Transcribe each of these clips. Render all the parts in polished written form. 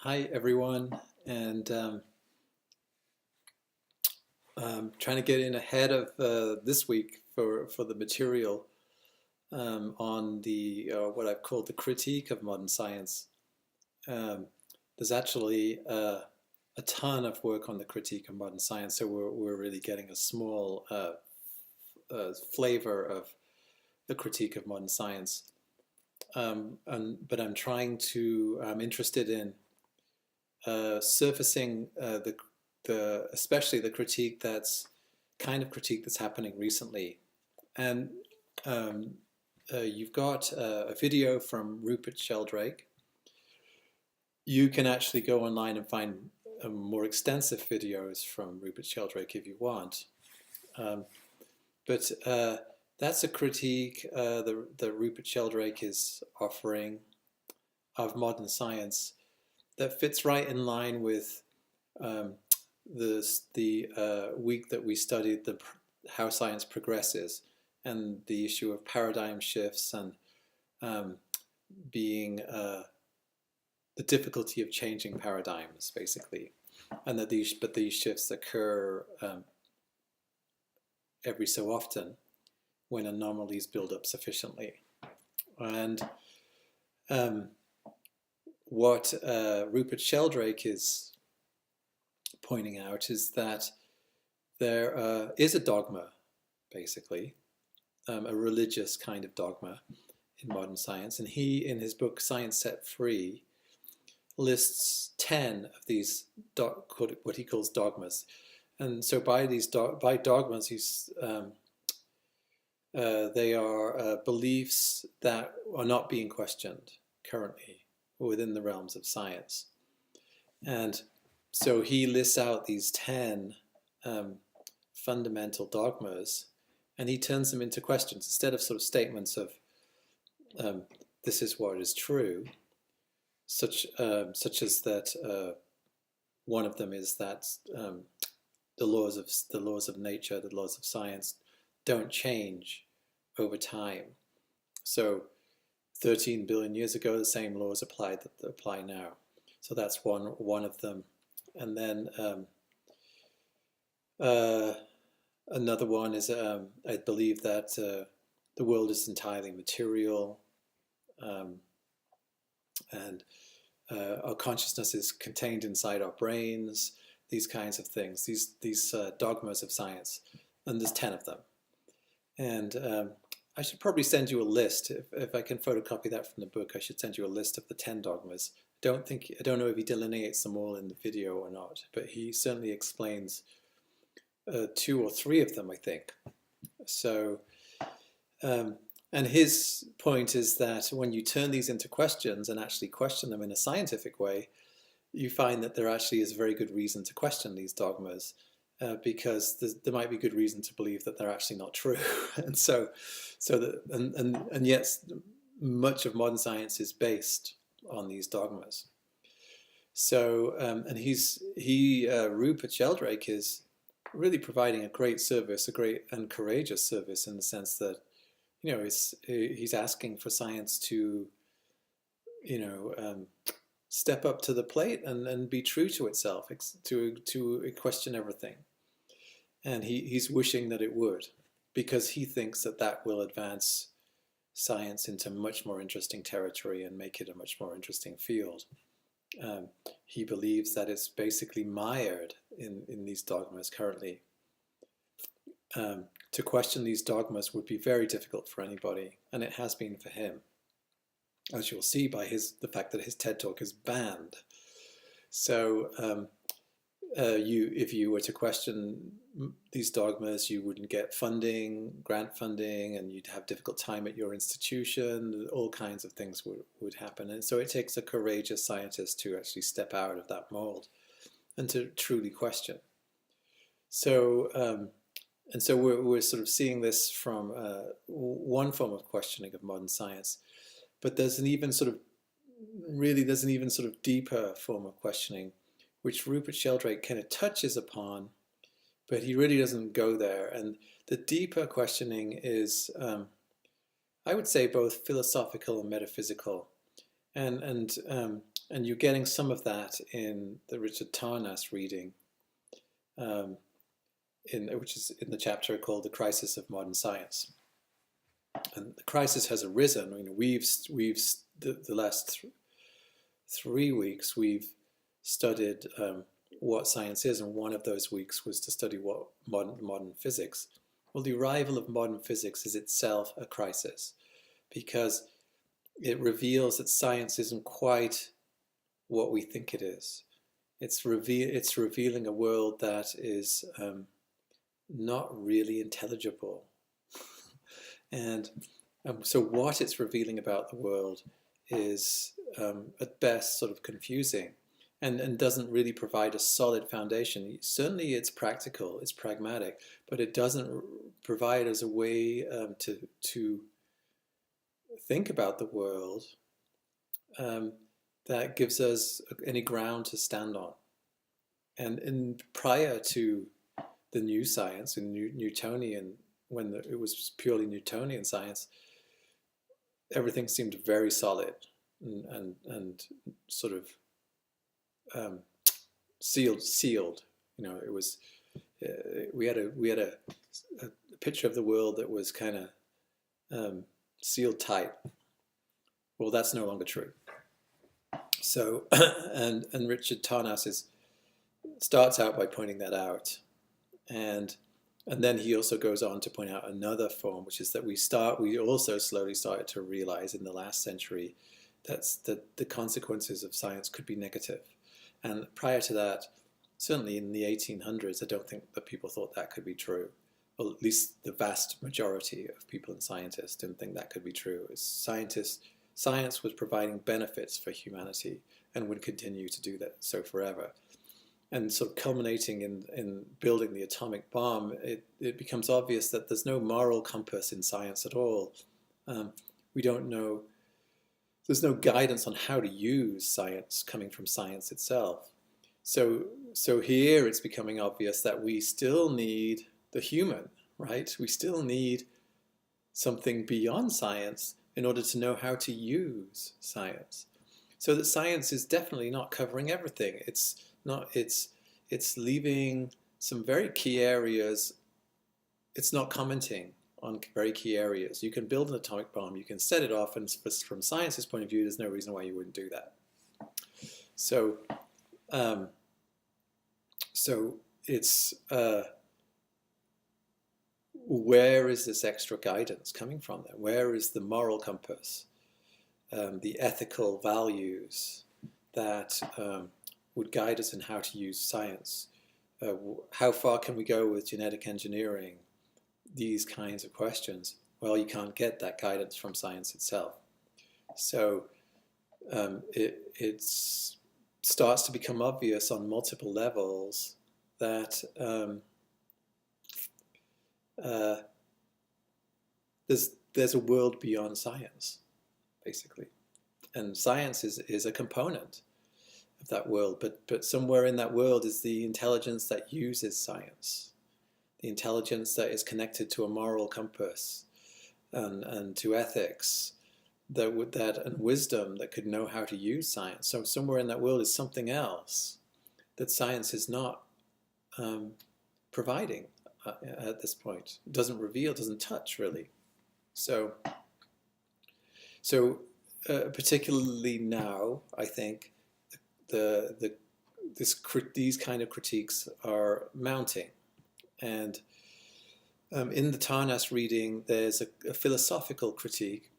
Hi everyone, and I'm trying to get in ahead of this week for the material on the what I've called the critique of modern science. Um, there's actually a ton of work on the critique of modern science, so we're really getting a small flavor of the critique of modern science. But I'm interested in surfacing the especially the critique that's happening recently. And um, you've got a video from Rupert Sheldrake. You can actually go online and find more extensive videos from Rupert Sheldrake if you want. Um, but that's a critique that Rupert Sheldrake is offering of modern science that fits right in line with um, the week that we studied how science progresses and the issue of paradigm shifts and um, being the difficulty of changing paradigms, basically, and that these shifts occur every so often when anomalies build up sufficiently. And um, what Rupert Sheldrake is pointing out is that there is a dogma, basically, a religious kind of dogma in modern science. And he, in his book Science Set Free, lists 10 of these what he calls dogmas. And so by dogmas, they are beliefs that are not being questioned currently within the realms of science. And so he lists out these 10 fundamental dogmas, and he turns them into questions instead of sort of statements of this is what is true, such as that one of them is that the laws of nature, the laws of science, don't change over time. So 13 billion years ago, the same laws applied that apply now. So that's one of them. And then another one is I believe that the world is entirely material, and our consciousness is contained inside our brains. These kinds of things. These dogmas of science, and there's 10 of them. And I should probably send you a list if I can photocopy that from the book. I should send you a list of the 10 dogmas. I don't know if he delineates them all in the video or not, but he certainly explains 2 or 3 of them, I think. So, and his point is that when you turn these into questions and actually question them in a scientific way, you find that there actually is very good reason to question these dogmas, because there might be good reason to believe that they're actually not true. And and yet much of modern science is based on these dogmas. So and Rupert Sheldrake is really providing a great service, a great and courageous service, in the sense that he's asking for science to step up to the plate and be true to itself, to question everything. And he's wishing that it would, because he thinks that that will advance science into much more interesting territory and make it a much more interesting field. He believes that it's basically mired in these dogmas currently. To question these dogmas would be very difficult for anybody, and it has been for him, as you'll see by the fact that his TED Talk is banned. So if you were to question these dogmas, you wouldn't get grant funding, and you'd have a difficult time at your institution. All kinds of things would happen. And so it takes a courageous scientist to actually step out of that mold and to truly question. So and so we're sort of seeing this from one form of questioning of modern science, but there's an even sort of deeper form of questioning, which Rupert Sheldrake kind of touches upon, but he really doesn't go there. And the deeper questioning is, I would say, both philosophical and metaphysical. And And you're getting some of that in the Richard Tarnas reading, which is in the chapter called "The Crisis of Modern Science." And the crisis has arisen. The last 3 weeks we've studied what science is, and one of those weeks was to study what modern physics. Well, the arrival of modern physics is itself a crisis, because it reveals that science isn't quite what we think it is. It's revealing a world that is not really intelligible. And so what it's revealing about the world is at best sort of confusing, and doesn't really provide a solid foundation. Certainly it's practical, it's pragmatic, but it doesn't provide us a way to think about the world that gives us any ground to stand on. And prior to the new science, in Newtonian, when it was purely Newtonian science, everything seemed very solid and sort of sealed. You know, it was we had a picture of the world that was kind of sealed tight. Well, that's no longer true. So, and Richard Tarnas starts out by pointing that out, and then he also goes on to point out another form, which is that we also slowly started to realize in the last century that the consequences of science could be negative. And prior to that, certainly in the 1800s, I don't think that people thought that could be true. Well, at least the vast majority of people and scientists didn't think that could be true. Science was providing benefits for humanity and would continue to do that so forever. And sort of culminating in building the atomic bomb, it becomes obvious that there's no moral compass in science at all. We don't know, there's no guidance on how to use science coming from science itself. So here it's becoming obvious that we still need the human, right? We still need something beyond science in order to know how to use science. So that science is definitely not covering everything. It's leaving some very key areas. It's not commenting on very key areas. You can build an atomic bomb, you can set it off, and from science's point of view, there's no reason why you wouldn't do that. So it's where is this extra guidance coming from then? Where is the moral compass, the ethical values that would guide us in how to use science? How far can we go with genetic engineering? These kinds of questions. Well, you can't get that guidance from science itself. So it starts to become obvious on multiple levels that there's a world beyond science, basically. And science is a component of that world, but somewhere in that world is the intelligence that uses science, the intelligence that is connected to a moral compass and to ethics, and wisdom that could know how to use science. So somewhere in that world is something else that science is not providing at this point. It doesn't reveal, doesn't touch really. So particularly now, I think these kind of critiques are mounting, and in the Tarnas reading, there's a philosophical critique,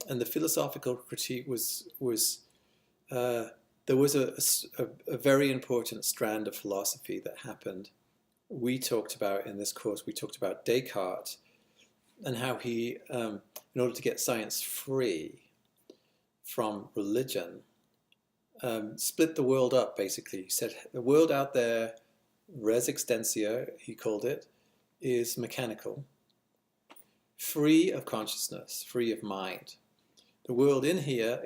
and the philosophical critique was there was a very important strand of philosophy that happened. We talked about in this course. We talked about Descartes and how he, in order to get science free from religion, split the world up, basically. He said the world out there, res extensia, he called it, is mechanical, free of consciousness, free of mind. The world in here,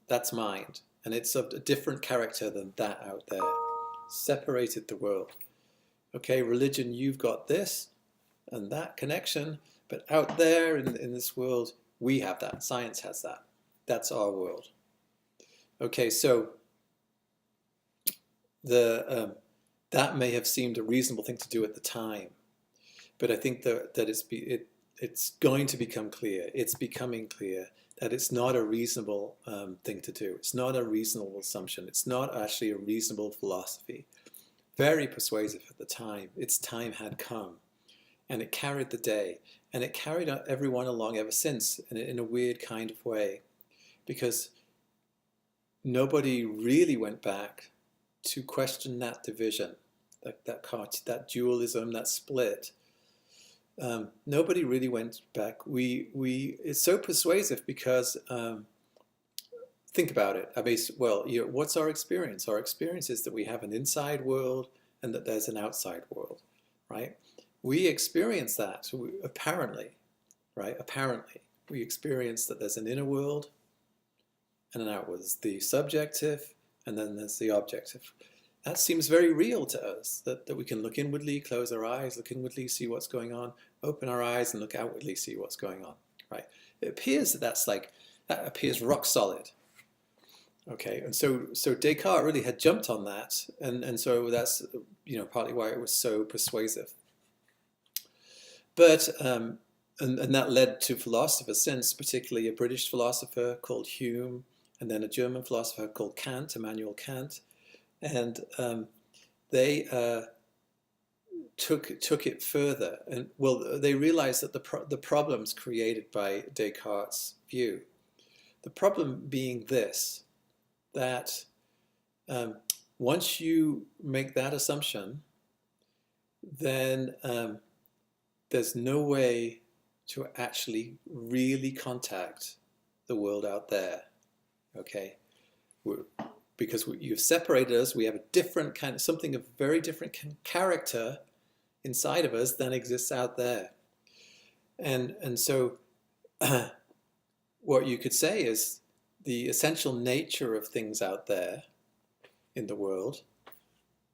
that's mind, and it's of a different character than that out there. Separated the world. Okay, religion, you've got this and that connection, but out there in this world, we have that. Science has that. That's our world. Okay, so the that may have seemed a reasonable thing to do at the time, but I think that it's going to become clear. It's becoming clear that it's not a reasonable thing to do. It's not a reasonable assumption. It's not actually a reasonable philosophy. Very persuasive at the time. Its time had come, and it carried the day, and it carried everyone along ever since in a weird kind of way, because nobody really went back to question that division, that dualism, that split. Nobody really went back. It's so persuasive because think about it. I mean, well, what's our experience? Our experience is that we have an inside world and that there's an outside world, right? We experience that apparently, right? Apparently, we experience that there's an inner world and an outward. There's the subjective, and then there's the objective. That seems very real to us, that we can look inwardly, close our eyes, look inwardly, see what's going on, open our eyes and look outwardly, see what's going on, right? It appears that appears rock solid. Okay, and so Descartes really had jumped on that, and so that's partly why it was so persuasive. But and that led to philosophers since, particularly a British philosopher called Hume, and then a German philosopher called Kant, Immanuel Kant, and they took it further, and they realized that the problems created by Descartes' view, the problem being this, that once you make that assumption, then there's no way to actually really contact the world out there, okay? Because you've separated us, we have a different kind of, something of very different character inside of us than exists out there. And so what you could say is the essential nature of things out there in the world,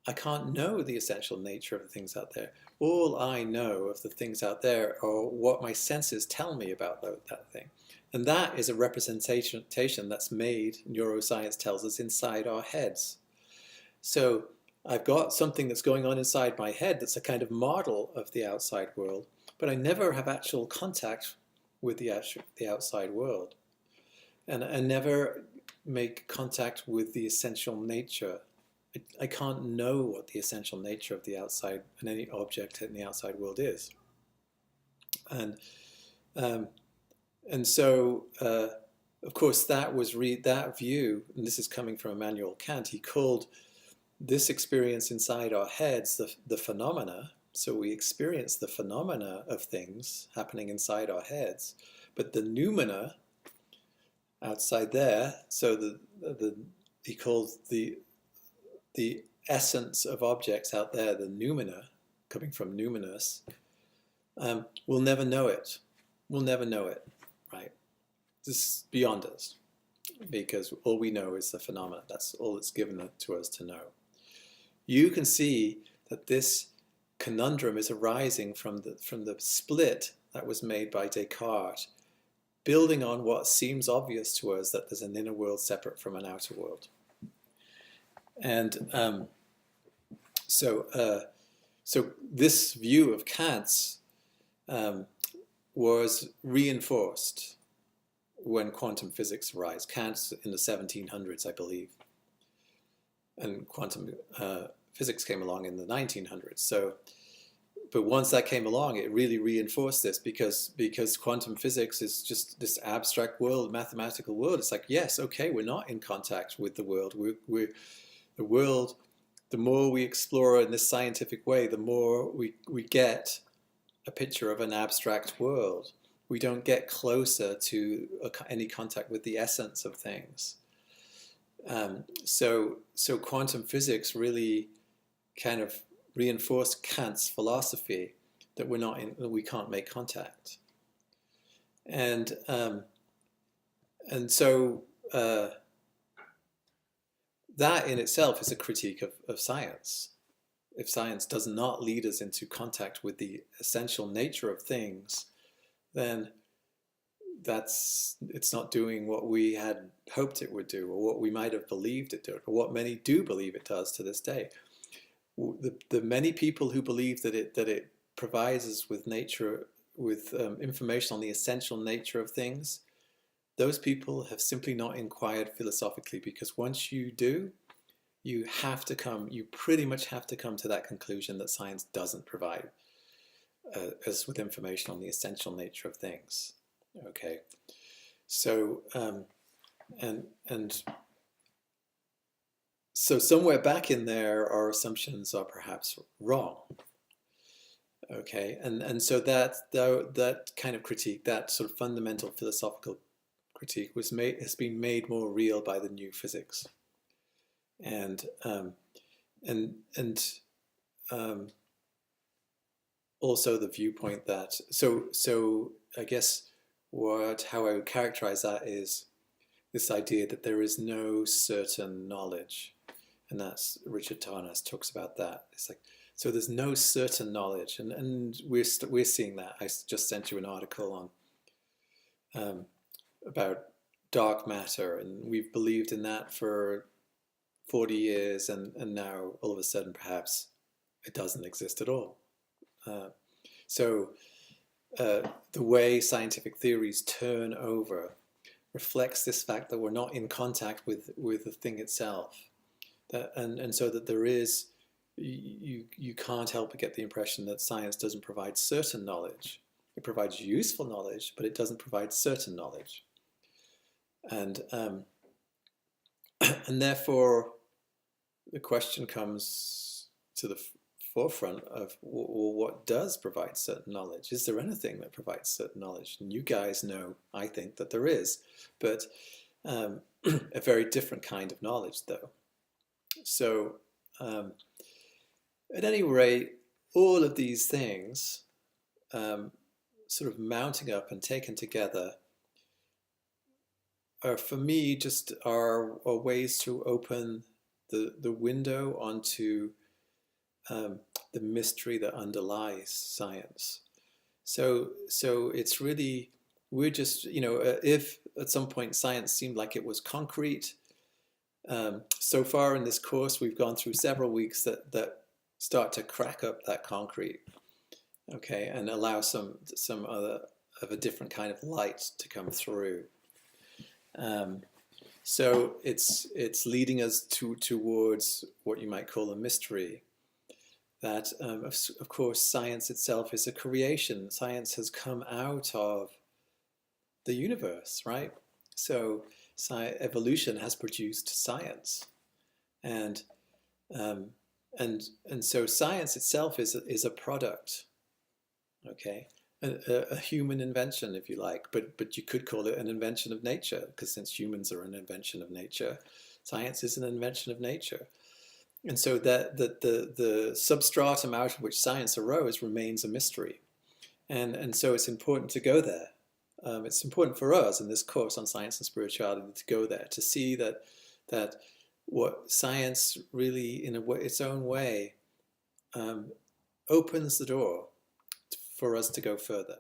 I can't know the essential nature of the things out there. All I know of the things out there are what my senses tell me about that thing. And that is a representation that's made, neuroscience tells us, inside our heads. So I've got something that's going on inside my head that's a kind of model of the outside world, but I never have actual contact with the outside world. And I never make contact with the essential nature. I can't know what the essential nature of the outside and any object in the outside world is. And so, of course, that view, and this is coming from Immanuel Kant, he called this experience inside our heads the phenomena. So we experience the phenomena of things happening inside our heads, but the noumena outside there, so he calls the essence of objects out there, the noumena, coming from numinous, we'll never know it. We'll never know it, right? This is beyond us, because all we know is the phenomena. That's all that's given to us to know. You can see that this conundrum is arising from the split that was made by Descartes, building on what seems obvious to us, that there's an inner world separate from an outer world. And so this view of Kant's was reinforced when quantum physics arose. Kant's in the 1700s, I believe, and quantum physics came along in the 1900s. So, but once that came along, it really reinforced this, because quantum physics is just this abstract world, mathematical world. It's like, yes, okay, we're not in contact with the world. The world, the more we explore in this scientific way, the more we get a picture of an abstract world. We don't get closer to any contact with the essence of things. So quantum physics really kind of reinforced Kant's philosophy that we can't make contact. And so that in itself is a critique of science. If science does not lead us into contact with the essential nature of things, then it's not doing what we had hoped it would do, or what we might have believed it did, or what many do believe it does to this day. The many people who believe that it provides us with information on the essential nature of things, those people have simply not inquired philosophically, because once you do, you pretty much have to come to that conclusion that science doesn't provide us with information on the essential nature of things. Okay, so so somewhere back in there, our assumptions are perhaps wrong. Okay, and so that kind of critique, that sort of fundamental philosophical critique, has been made more real by the new physics, and also the viewpoint that so I guess how I would characterize that is this idea that there is no certain knowledge, and that's Richard Tarnas talks about that. It's like, so there's no certain knowledge, and we're seeing that. I just sent you an article on about dark matter, and we've believed in that for 40 years, and now all of a sudden perhaps it doesn't exist at all. So the way scientific theories turn over reflects this fact that we're not in contact with the thing itself, and so that there is, you can't help but get the impression that science doesn't provide certain knowledge. It provides useful knowledge, but it doesn't provide certain knowledge, and and therefore the question comes to the forefront of, well, what does provide certain knowledge? Is there anything that provides certain knowledge? And you guys know, I think, that there is, but a very different kind of knowledge, though. So at any rate, all of these things sort of mounting up and taken together are, for me, just are ways to open the window onto the mystery that underlies science. So it's really, we're just, if at some point science seemed like it was concrete, so far in this course we've gone through several weeks that start to crack up that concrete, okay, and allow some other of a different kind of light to come through. So it's leading us towards what you might call a mystery. That, of course, science itself is a creation. Science has come out of the universe, right? So evolution has produced science, and so science itself is a product, okay, a human invention, if you like, but you could call it an invention of nature, because since humans are an invention of nature, science is an invention of nature. And so that the substratum out of which science arose remains a mystery. And so it's important to go there. It's important for us in this course on science and spirituality to go there, to see that what science really, in its own way, opens the door for us to go further.